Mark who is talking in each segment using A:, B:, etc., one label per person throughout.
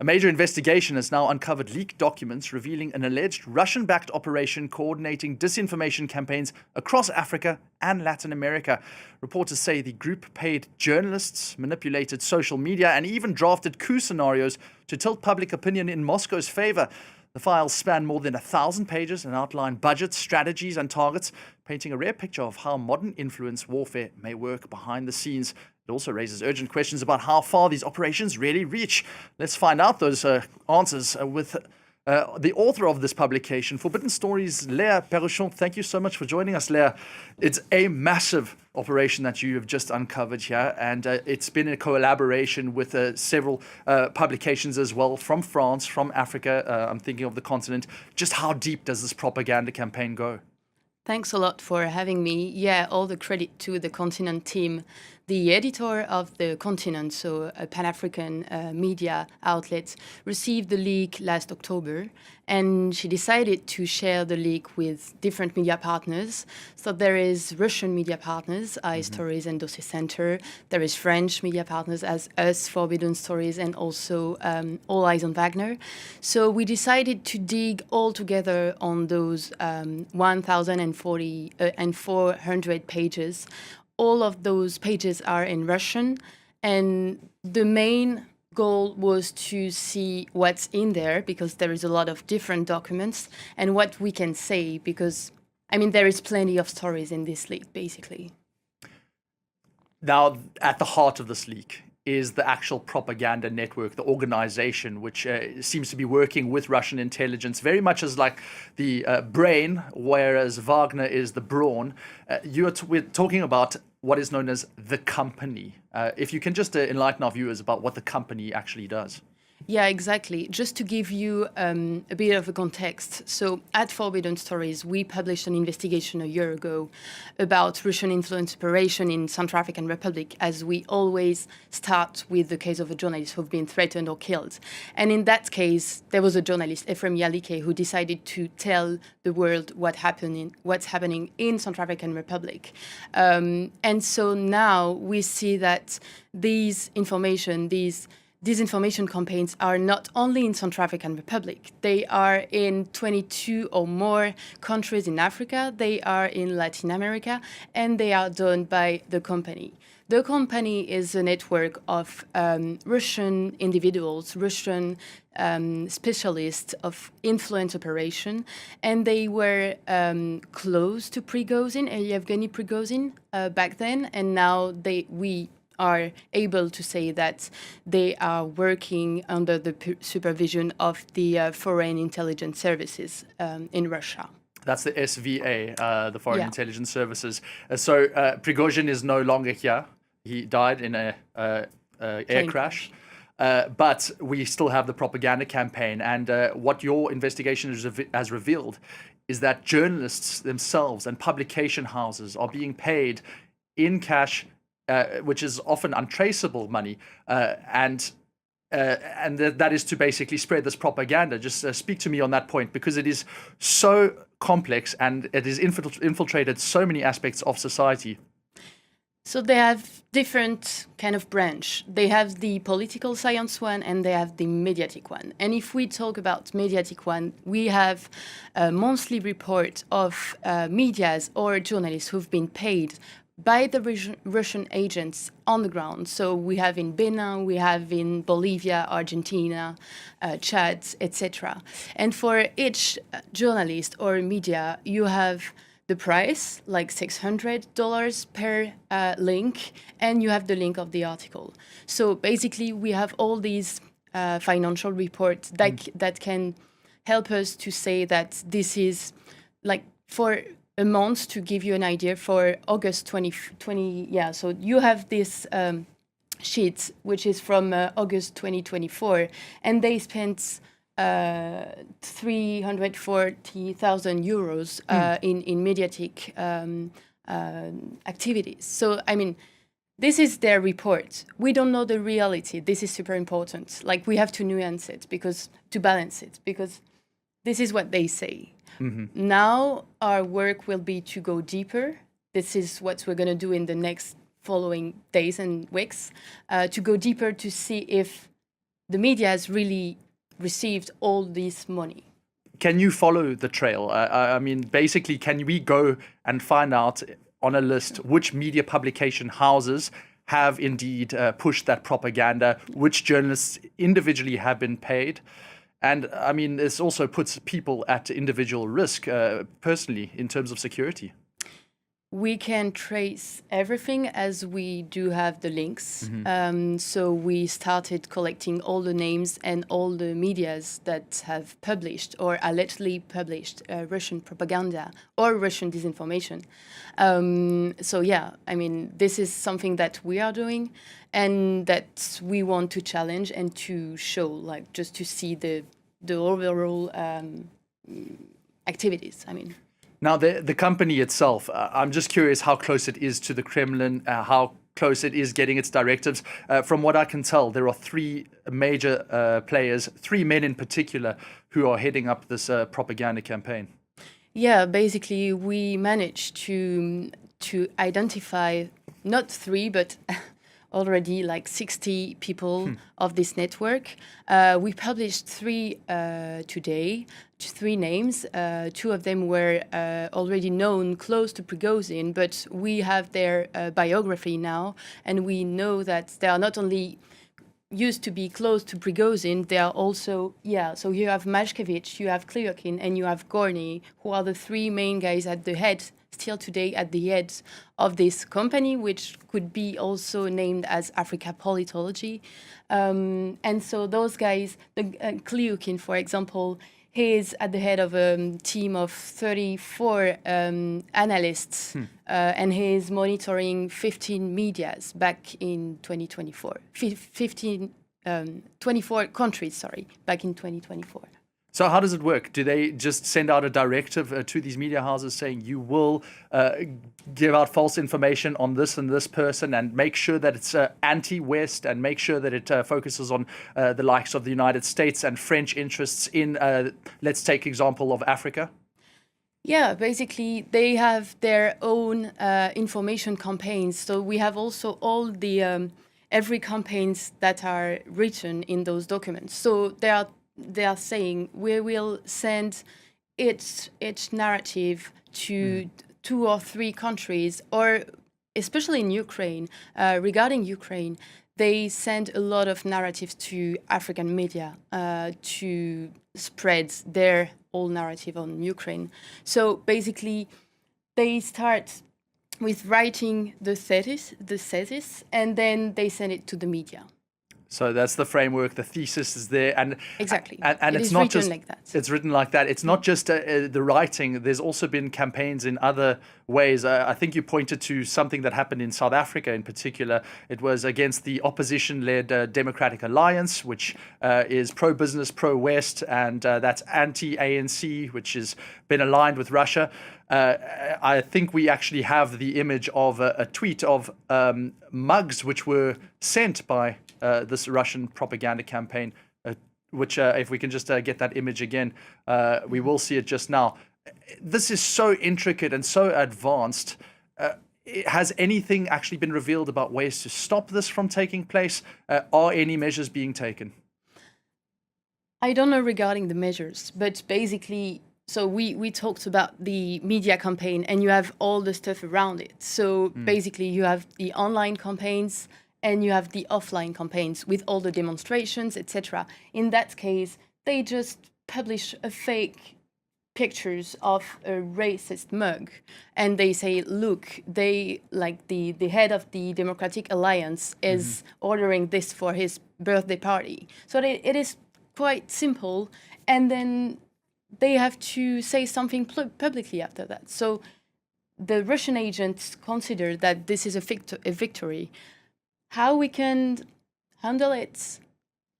A: A major investigation has now uncovered leaked documents revealing an alleged Russian-backed operation coordinating disinformation campaigns across Africa and Latin America. Reporters say the group paid journalists, manipulated social media, and even drafted coup scenarios to tilt public opinion in Moscow's favor. The files span more than 1,000 pages and outline budgets, strategies, and targets, painting a rare picture of how modern influence warfare may work behind the scenes. It also raises urgent questions about how far these operations really reach. Let's find out those answers with the author of this publication, Forbidden Stories, Lea Peruchon. Thank you so much for joining us, Lea. It's a massive operation that you have just uncovered here, and it's been a collaboration with several publications as well, from France, from Africa. I'm thinking of the continent. Just how deep does this propaganda campaign go?
B: Thanks a lot for having me. Yeah, all the credit to the Continent team. The editor of the Continent, so a Pan-African media outlet, received the leak last October, and she decided to share the leak with different media partners. So there is Russian media partners, iStories and Dossier Center. There is French media partners as us, Forbidden Stories, and also All Eyes on Wagner. So we decided to dig all together on those 1,400 pages. All of those pages are in Russian, and the main goal was to see what's in there, because there is a lot of different documents, and what we can say, because, I mean, there is plenty of stories in this leak, basically.
A: Now, at the heart of this leak is the actual propaganda network, the organization, which seems to be working with Russian intelligence, very much as like the brain, whereas Wagner is the brawn. We're talking about what is known as the company. If you can just enlighten our viewers about what the company actually does.
B: Yeah, exactly. Just to give you a bit of a context. So at Forbidden Stories, we published an investigation a year ago about Russian influence operation in Central African Republic, as we always start with the case of a journalist who've been threatened or killed. And in that case, there was a journalist, Ephraim Yalike, who decided to tell the world what's happening in Central African Republic. And so now we see that these disinformation campaigns are not only in Central African Republic. They are in 22 or more countries in Africa. They are in Latin America, and they are done by the company. The company is a network of Russian individuals, Russian specialists of influence operation, and they were close to Prigozhin, Yevgeny Prigozhin, back then, and now we are able to say that they are working under the supervision of the Foreign Intelligence Services in Russia.
A: That's the SVA, the Foreign Intelligence Services. So Prigozhin is no longer here. He died in a air crash. But we still have the propaganda campaign. And what your investigation has revealed is that journalists themselves and publication houses are being paid in cash, which is often untraceable money, and that is to basically spread this propaganda. Just speak to me on that point, because it is so complex and it has infiltrated so many aspects of society.
B: So they have different kind of branch. They have the political science one and they have the mediatic one. And if we talk about mediatic one, we have a monthly report of medias or journalists who've been paid by the Russian agents on the ground. So we have in Benin, we have in Bolivia, Argentina, Chad, etc. And for each journalist or media, you have the price, like $600 per link, and you have the link of the article. So basically, we have all these financial reports that can help us to say that this is like for a month. To give you an idea, for August 2020, so you have this sheet, which is from August 2024, and they spent 340,000 euros in mediatic activities. So, I mean, this is their report. We don't know the reality. This is super important. Like, we have to nuance it to balance it, because this is what they say. Mm-hmm. Now our work will be to go deeper. This is what we're going to do in the next following days and weeks, to go deeper to see if the media has really received all this money.
A: Can you follow the trail? I mean, basically, can we go and find out on a list which media publication houses have indeed pushed that propaganda, which journalists individually have been paid? And I mean, this also puts people at individual risk personally in terms of security.
B: We can trace everything as we do have the links. So we started collecting all the names and all the medias that have published or allegedly published Russian propaganda or Russian disinformation. So yeah, I mean, this is something that we are doing and that we want to challenge and to show, like, just to see the overall activities, I mean.
A: Now, the company itself, I'm just curious how close it is to the Kremlin, how close it is getting its directives. From what I can tell, there are three major players, three men in particular, who are heading up this propaganda campaign.
B: Yeah, basically, we managed to identify not three, but already like 60 people of this network. We published three today, three names. Two of them were already known close to Prigozhin, but we have their biography now, and we know that they are not only used to be close to Prigozhin, they are also, so you have Mashkevich, you have Kliukin, and you have Gorny, who are the three main guys at the head, still today at the head of this company, which could be also named as Africa Politology. And so those guys, Kliukin, for example, he is at the head of a team of 34 analysts, and he is monitoring 15 medias back in 2024. 24 countries, back in 2024.
A: So how does it work? Do they just send out a directive to these media houses saying you will give out false information on this and this person and make sure that it's anti-West and make sure that it focuses on the likes of the United States and French interests in, let's take example of Africa?
B: Yeah, basically they have their own information campaigns. So we have also all the every campaigns that are written in those documents. So they are saying we will send its narrative to 2 or 3 countries, or especially in Ukraine. Regarding Ukraine, they send a lot of narratives to African media to spread their whole narrative on Ukraine. So basically, they start with writing the thesis, and then they send it to the media.
A: So that's the framework. The thesis is there, and
B: exactly,
A: and
B: it
A: it's
B: is
A: not
B: written
A: just
B: like that.
A: It's written like that. It's not just the writing. There's also been campaigns in other ways. I think you pointed to something that happened in South Africa in particular. It was against the opposition-led Democratic Alliance, which is pro-business, pro-West, and that's anti-ANC, which has been aligned with Russia. I think we actually have the image of a tweet of mugs which were sent by this Russian propaganda campaign, which if we can just get that image again, we will see it just now. This is so intricate and so advanced. Has anything actually been revealed about ways to stop this from taking place? Are any measures being taken?
B: I don't know regarding the measures, but basically, so we talked about the media campaign, and you have all the stuff around it. So basically, you have the online campaigns, and you have the offline campaigns with all the demonstrations, etc. In that case, they just publish a fake pictures of a racist mug, and they say, look, they like the head of the Democratic Alliance is ordering this for his birthday party. So it is quite simple, and then they have to say something publicly after that. So the Russian agents consider that this is a victory. How we can handle it?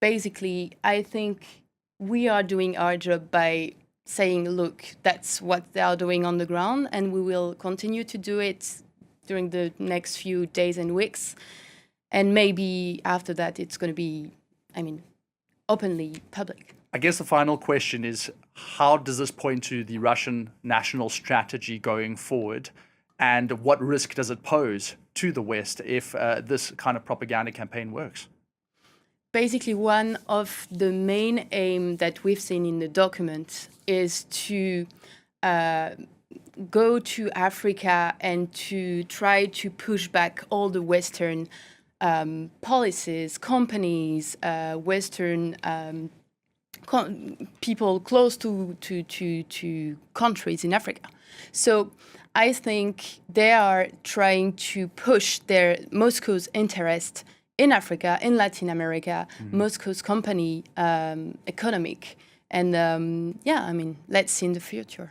B: Basically, I think we are doing our job by saying, look, that's what they are doing on the ground, and we will continue to do it during the next few days and weeks. And maybe after that, it's going to be, openly public.
A: I guess the final question is, how does this point to the Russian national strategy going forward? And what risk does it pose to the West if this kind of propaganda campaign works?
B: basically one of the main aim that we've seen in the document is to go to Africa and to try to push back all the Western policies, companies, Western people close to countries in Africa. So I think they are trying to push their Moscow's interest in Africa, in Latin America, Moscow's company economic. And yeah, I mean, let's see in the future.